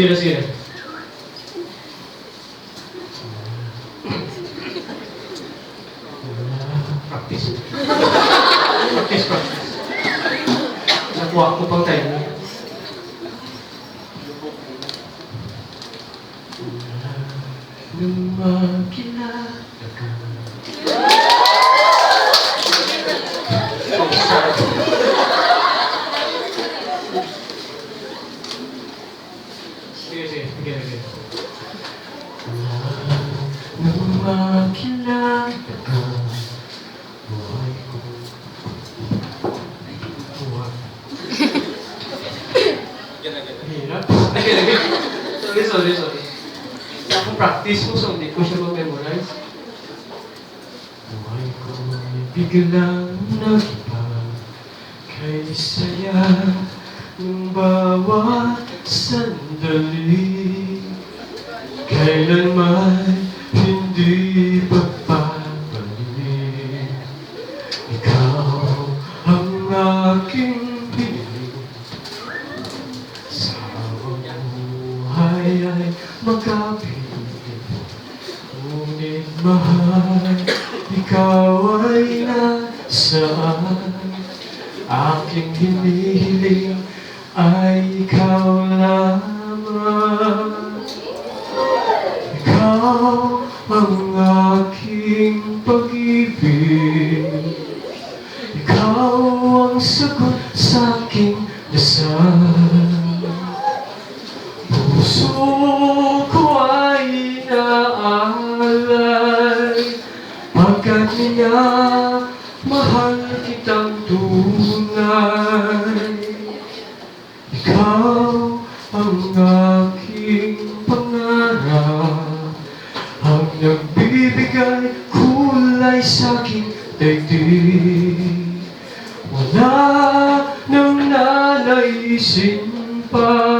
Sige, sige. Practice. Practice, practice. Nakuha ko pang time. Nung makilala ka. Sige, sige. Sige, sige. Nung makilala ka, buhay ko. Buhay. Hirap. Sorry. Ako practice mo, so hindi ko siya ma-memorize. Buhay ko ay biglang nag-iba, kay saya ng bawat sandali. Kailanman hindi pagpapalik. Ikaw ang aking piling. Sa buhay ay magkapiling. Ngunit mahal, ikaw ay nasaan? Aking hinihiling ay ikaw lamang. Ikaw ang aking pag-ibig. Ikaw ang sagot sa aking dasal. Puso ko ay inaalay, pagkat niya mahal kitang tunay. Ikaw ang aking pangarap, ang nagbibigay kulay sa aking daigdig. Wala nang nanaisin pa